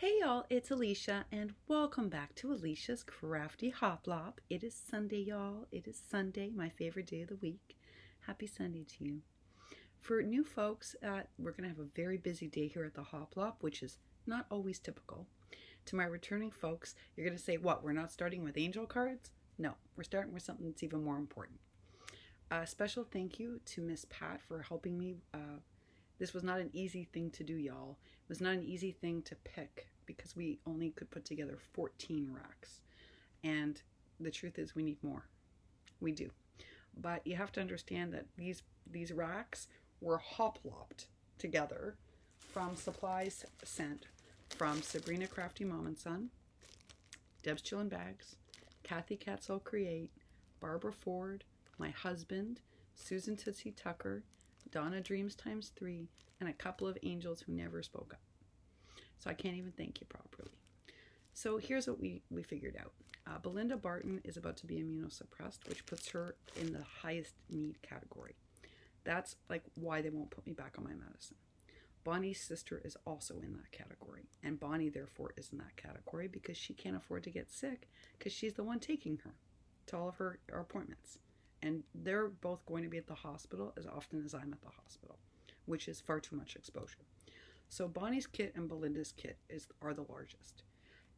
Hey y'all, it's Elisha and welcome back to Elisha's Crafty Hoplop. It is Sunday, y'all. It is Sunday, my favorite day of the week. Happy Sunday to you. For new folks, we're going to have a very busy day here at the Hoplop, which is not always typical. To my returning folks, you're going to say, what, we're not starting with angel cards? No, we're starting with something that's even more important. A special thank you to Miss Pat for helping me. This was not an easy thing to do, y'all. It was not an easy thing to pick because we only could put together 14 racks. And the truth is we need more. We do. But you have to understand that these racks were hoplopped together from supplies sent from Sabrina Crafty Mom and Son, Deb's Chillin' Bags, Kathy Catsoul Create, Barbara Ford, my husband, Susan Tootsie Tucker, Donna Dreams times 3, and a couple of angels who never spoke up. So I can't even thank you properly. So here's what we figured out. Belinda Barton is about to be immunosuppressed, which puts her in the highest need category. That's like why they won't put me back on my medicine. Bonnie's sister is also in that category, and Bonnie therefore is in that category because she can't afford to get sick because she's the one taking her to all of her appointments. And they're both going to be at the hospital as often as I'm at the hospital, which is far too much exposure. So Bonnie's kit and Belinda's kit are the largest.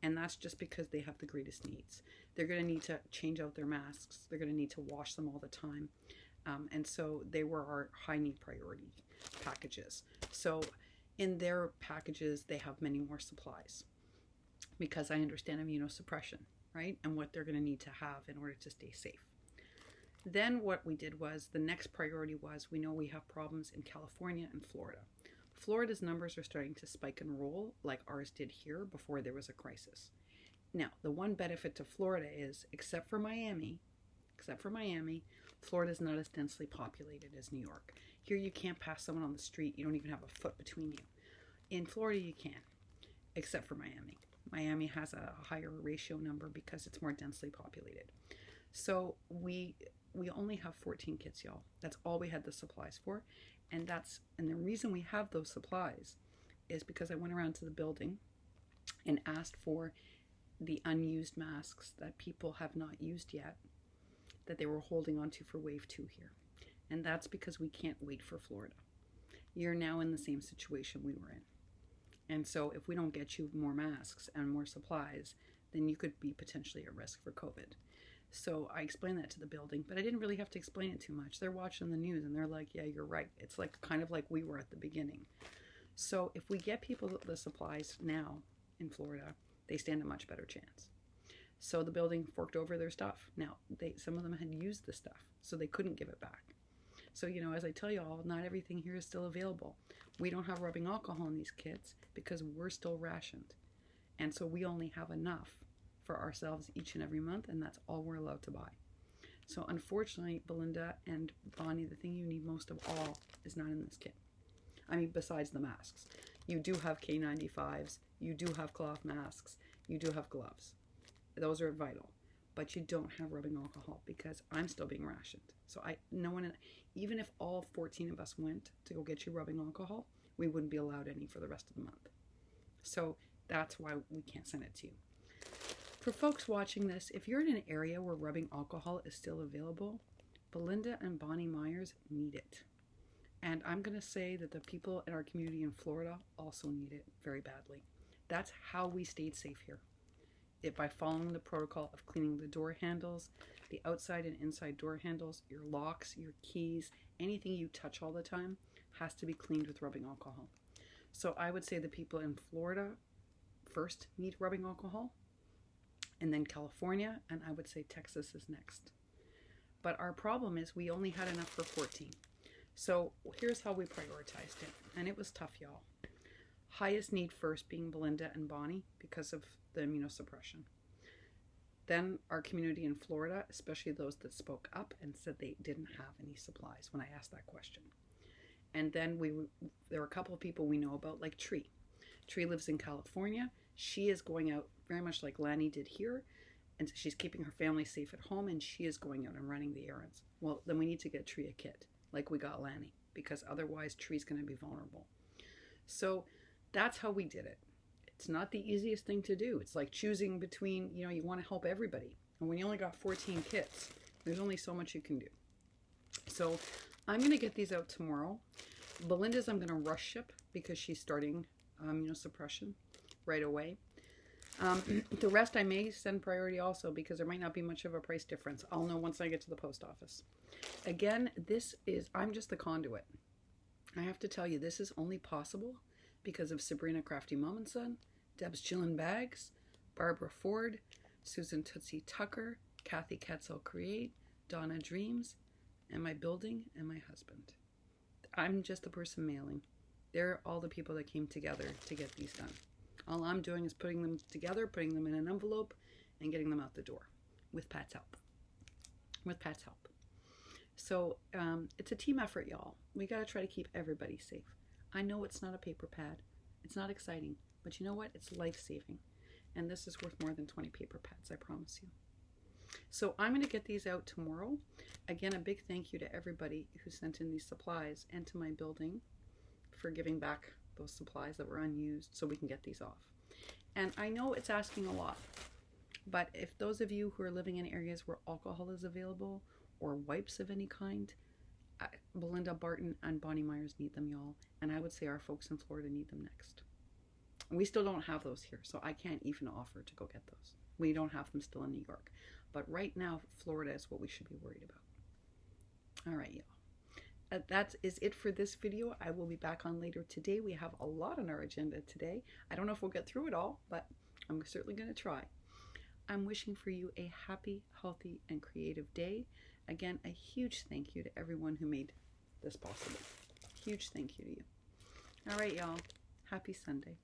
And that's just because they have the greatest needs. They're going to need to change out their masks. They're going to need to wash them all the time. And so they were our high need priority packages. So in their packages, they have many more supplies because I understand immunosuppression, right? And what they're going to need to have in order to stay safe. Then what we did was, the next priority was, we know we have problems in California and Florida. Florida's numbers are starting to spike and roll like ours did here before there was a crisis. Now, the one benefit to Florida is, except for Miami, Florida's not as densely populated as New York. Here you can't pass someone on the street. You don't even have a foot between you. In Florida you can, except for Miami. Miami has a higher ratio number because it's more densely populated. So we only have 14 kits, y'all. That's all we had the supplies for. And the reason we have those supplies is because I went around to the building and asked for the unused masks that people have not used yet, that they were holding on to for wave 2 here. And that's because we can't wait for Florida. You're now in the same situation we were in. And so if we don't get you more masks and more supplies, then you could be potentially at risk for COVID. So I explained that to the building, but I didn't really have to explain it too much. They're watching the news and they're like, yeah, you're right. It's like kind of like we were at the beginning. So if we get people the supplies now in Florida, they stand a much better chance. So the building forked over their stuff. Now, some of them had used the stuff, so they couldn't give it back. So, as I tell you all, not everything here is still available. We don't have rubbing alcohol in these kits because we're still rationed. And so we only have enough for ourselves each and every month, and that's all we're allowed to buy. So unfortunately, Belinda and Bonnie, the thing you need most of all is not in this kit. I mean, besides the masks. You do have K95s, you do have cloth masks, you do have gloves. Those are vital. But you don't have rubbing alcohol because I'm still being rationed. So even if all 14 of us went to go get you rubbing alcohol, we wouldn't be allowed any for the rest of the month. So that's why we can't send it to you. For folks watching this, if you're in an area where rubbing alcohol is still available, Belinda and Bonnie Myers need it. And I'm going to say that the people in our community in Florida also need it very badly. That's how we stayed safe here. By following the protocol of cleaning the door handles, the outside and inside door handles, your locks, your keys, anything you touch all the time has to be cleaned with rubbing alcohol. So I would say the people in Florida first need rubbing alcohol, and then California, and I would say Texas is next. But our problem is we only had enough for 14. So here's how we prioritized it, and it was tough, y'all. Highest need first being Belinda and Bonnie because of the immunosuppression. Then our community in Florida, especially those that spoke up and said they didn't have any supplies when I asked that question. And then there were a couple of people we know about, like Tree. Tree lives in California. She is going out very much like Lanny did here, and she's keeping her family safe at home, and she is going out and running the errands. Well, then we need to get Tree a kit, like we got Lanny, because otherwise Tree's going to be vulnerable. So that's how we did it. It's not the easiest thing to do. It's like choosing between, you know, you want to help everybody. And when you only got 14 kits, there's only so much you can do. So I'm going to get these out tomorrow. Belinda's I'm going to rush ship because she's starting immunosuppression right away. The rest I may send priority also because there might not be much of a price difference. I'll know once I get to the post office. Again, I'm just the conduit. I have to tell you, this is only possible because of Sabrina Crafty Mom and Son, Deb's Chillin' Bags, Barbara Ford, Susan Tootsie Tucker, Kathy Ketzel Create, Donna Dreams, and my building and my husband. I'm just the person mailing. They're all the people that came together to get these done. All I'm doing is putting them together, putting them in an envelope, and getting them out the door with Pat's help. With Pat's help. So it's a team effort, y'all. We got to try to keep everybody safe. I know it's not a paper pad. It's not exciting. But you know what? It's life-saving. And this is worth more than 20 paper pads, I promise you. So I'm going to get these out tomorrow. Again, a big thank you to everybody who sent in these supplies and to my building for giving back those supplies that were unused so we can get these off. And I know it's asking a lot, but if those of you who are living in areas where alcohol is available or wipes of any kind, Belinda Barton and Bonnie Myers need them, y'all. And I would say our folks in Florida need them next. We still don't have those here, so I can't even offer to go get those. We don't have them still in New York. But right now, Florida is what we should be worried about. All right, y'all. That is it for this video. I will be back on later today. We have a lot on our agenda today. I don't know if we'll get through it all, but I'm certainly going to try. I'm wishing for you a happy, healthy, and creative day. Again, a huge thank you to everyone who made this possible. Huge thank you to you. All right, y'all. Happy Sunday.